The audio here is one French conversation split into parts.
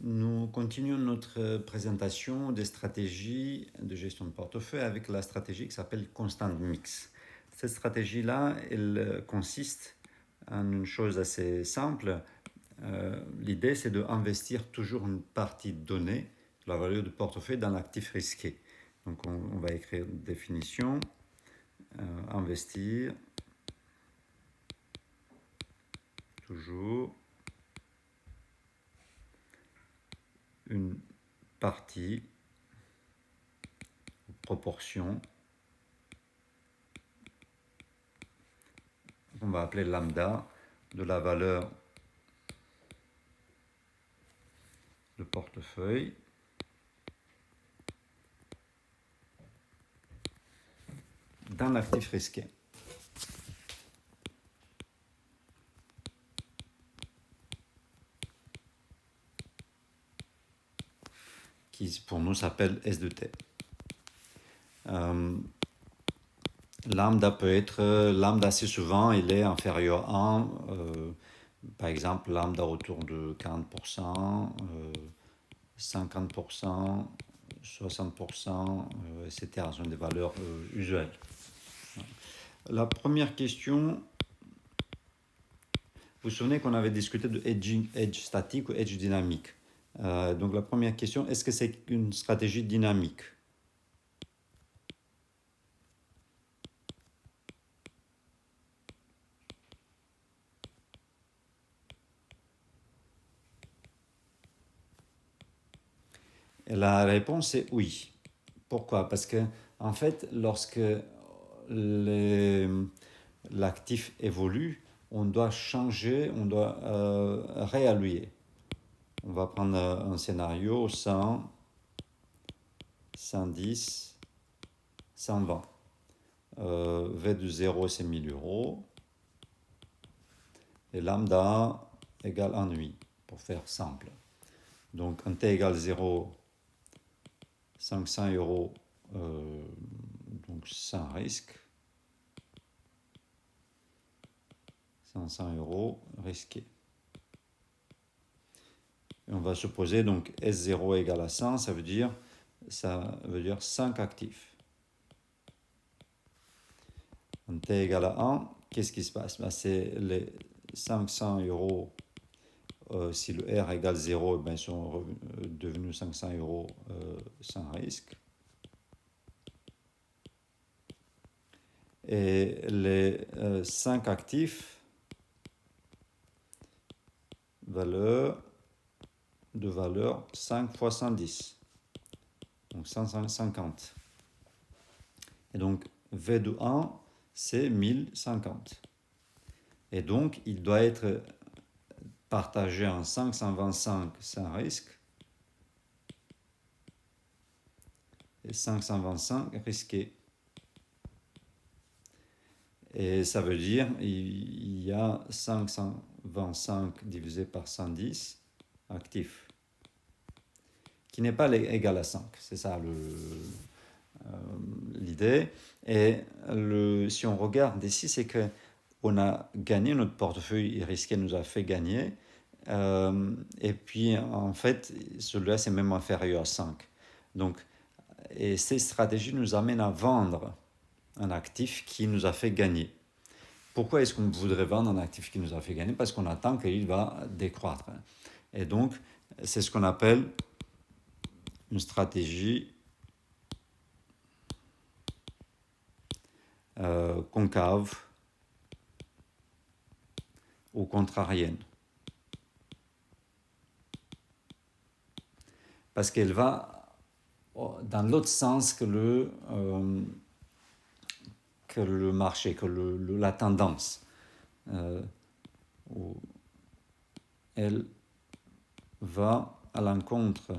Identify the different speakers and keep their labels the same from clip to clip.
Speaker 1: Nous continuons notre présentation des stratégies de gestion de portefeuille avec la stratégie qui s'appelle Constant Mix. Cette stratégie-là, elle consiste en une chose assez simple. L'idée, c'est d'investir toujours une partie donnée de la valeur du portefeuille dans l'actif risqué. Donc, on va écrire une définition. Investir toujours une partie, proportion, qu'on va appeler lambda, de la valeur de portefeuille dans l'actif risqué. Qui pour nous s'appelle S de T. Lambda peut être, lambda assez souvent il est inférieur à 1, par exemple lambda autour de 40%, 50%, 60%, etc. Ce sont des valeurs usuelles. La première question, vous vous souvenez qu'on avait discuté de hedge statique ou hedge dynamique. Donc la première question, est-ce que c'est une stratégie dynamique? Et la réponse est oui. Pourquoi? Parce que en fait, lorsque l'actif évolue, on doit changer, on doit réallouer. On va prendre un scénario 100, 110, 120. V de 0, c'est 1000 euros. Et lambda égale 1 nuit, pour faire simple. Donc, un T égale 0, 500 euros, donc sans risque. 500 euros risqué. Et on va supposer donc S0 égale à 100, ça veut dire 5 actifs. Un T égale à 1, qu'est-ce qui se passe? C'est les 500 euros, si le R égale 0, ils sont devenus 500 euros sans risque. Et les 5 actifs, valeur 5 fois 110, donc 150. Et donc V de 1, c'est 1050. Et donc il doit être partagé en 525 sans risque et 525 risqué. Et ça veut dire il y a 525 divisé par 110 actifs, qui n'est pas égal à 5. C'est ça l'idée. Et si on regarde ici, c'est qu'on a gagné, notre portefeuille risqué nous a fait gagner. Et puis, en fait, celui-là, c'est même inférieur à 5. Donc, et ces stratégies nous amènent à vendre un actif qui nous a fait gagner. Pourquoi est-ce qu'on voudrait vendre un actif qui nous a fait gagner? Parce qu'on attend qu'il va décroître. Et donc, c'est ce qu'on appelle une stratégie concave ou contrarienne. Parce qu'elle va dans l'autre sens que le marché, que la tendance. Elle va à l'encontre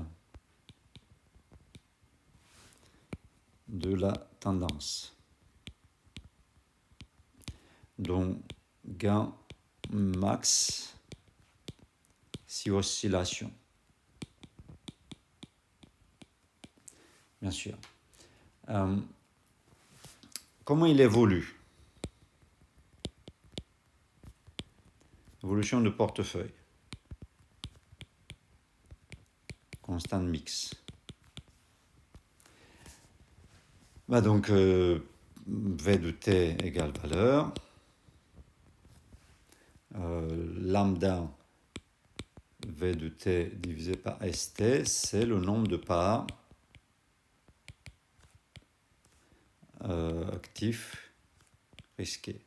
Speaker 1: de la tendance. Donc, gain max si oscillation. Bien sûr. Comment il évolue? Évolution de portefeuille. constant mix. Donc, V de t égale valeur. Lambda V de t divisé par st, c'est le nombre de pas actifs risqués.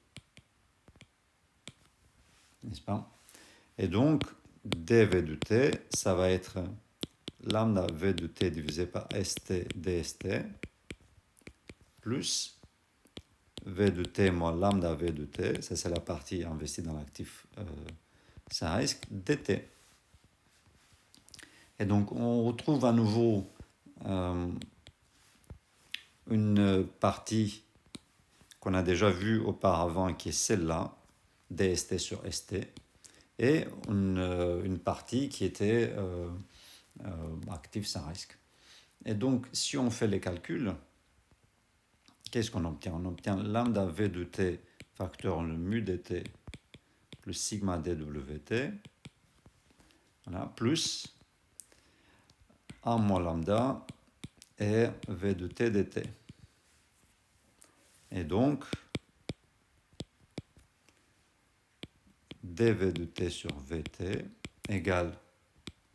Speaker 1: N'est-ce pas? Et donc, dv de t, ça va être lambda v de t divisé par st dst plus v de t moins lambda v de t, ça c'est la partie investie dans l'actif sans risque, dt. Et donc on retrouve à nouveau une partie qu'on a déjà vue auparavant qui est celle-là, dst sur st, et une partie qui était actif sans risque. Et donc si on fait les calculs, qu'est-ce qu'on obtient? On obtient lambda v de t facteur le mu dt plus sigma dwt, voilà, plus a moins lambda et v de t dt. Et donc, dv de t sur vt égale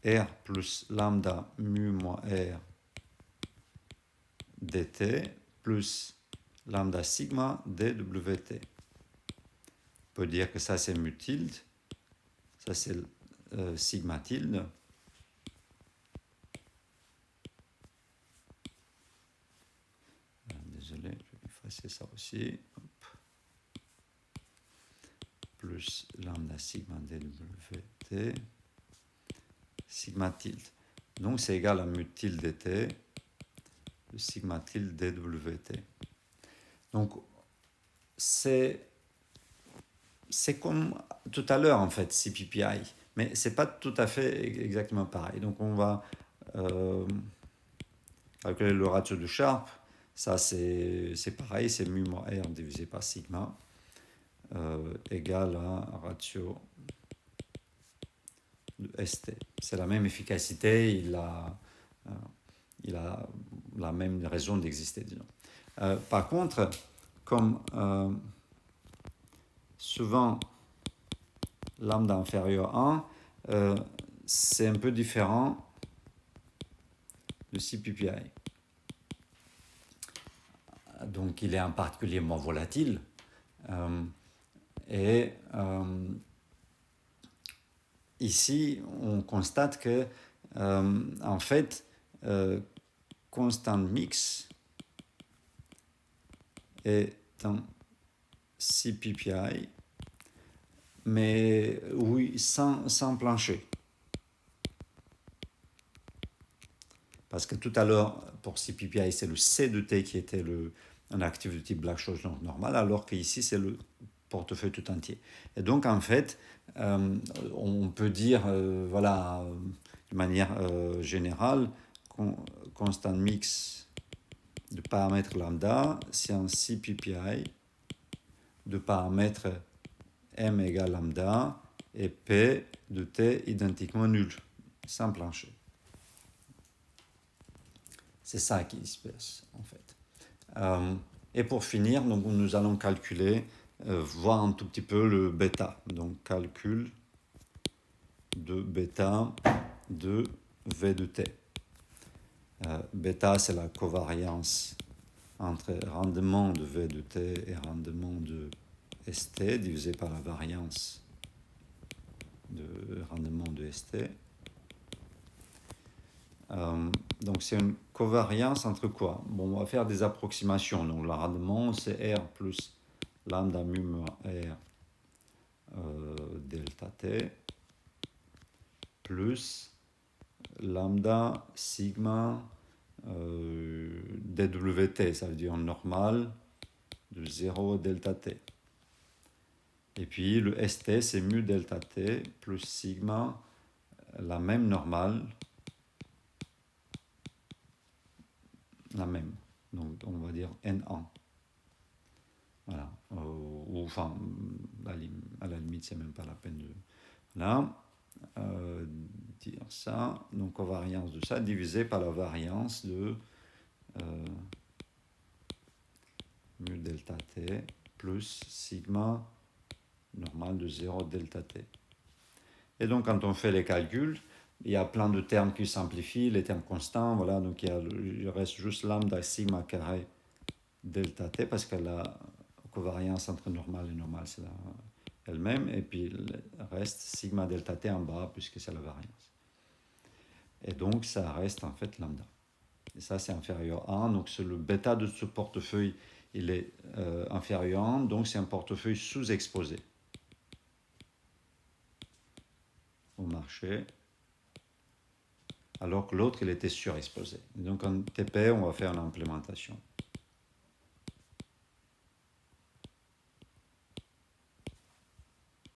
Speaker 1: r plus lambda mu moins r dt plus lambda sigma dwt. On peut dire que ça c'est mu tilde, ça c'est sigma tilde. Désolé, je vais effacer ça aussi. Hop. Plus lambda sigma dwt sigma tilde. Donc c'est égal à mu tilde dt plus sigma tilde dwt. Donc c'est comme tout à l'heure en fait, CPPI, mais c'est pas tout à fait exactement pareil. Donc on va calculer le ratio de Sharpe. Ça c'est pareil, c'est mu moins r divisé par sigma égal à ratio de st. C'est la même efficacité, il a la même raison d'exister, disons. Par contre, comme souvent lambda inférieur à 1, c'est un peu différent de CPPI. Donc il est en particulièrement volatile. Et ici, on constate que, en fait, constant mix est un CPPI, mais oui, sans plancher. Parce que tout à l'heure, pour CPPI, c'est le C de T qui était un actif de type Black-Scholes normal, alors qu'ici, c'est le portefeuille tout entier. Et donc, en fait, on peut dire, voilà, de manière générale, constant mix de paramètres lambda, c'est un CPPI de paramètres m égale lambda et p de t identiquement nul, sans plancher. C'est ça qui se passe, en fait. Et pour finir, donc, nous allons calculer, voir un tout petit peu le bêta. Donc, calcul de bêta de V de t. Bêta, c'est la covariance entre rendement de V de t et rendement de st divisé par la variance de rendement de st. Donc c'est une covariance entre quoi? Bon, on va faire des approximations. Donc le rendement c'est R plus lambda mu moins R delta t plus lambda sigma dwt, ça veut dire normal de 0 delta t. Et puis le st c'est mu delta t plus sigma, la même normale, la même. Donc on va dire N1. Voilà. Ou enfin, à la limite, c'est même pas la peine de. Voilà. dire ça, donc covariance de ça, divisé par la variance de mu delta t plus sigma normal de 0 delta t. Et donc quand on fait les calculs, il y a plein de termes qui s'amplifient, les termes constants, voilà, donc il reste juste lambda sigma carré delta t, parce que la covariance entre normal et normal, c'est elle-même, et puis le reste sigma delta t en bas, puisque c'est la variance. Et donc ça reste en fait lambda. Et ça, c'est inférieur à 1, donc c'est le bêta de ce portefeuille, il est inférieur à 1, donc c'est un portefeuille sous-exposé au marché, alors que l'autre, il était surexposé. Et donc en TP, on va faire l'implémentation.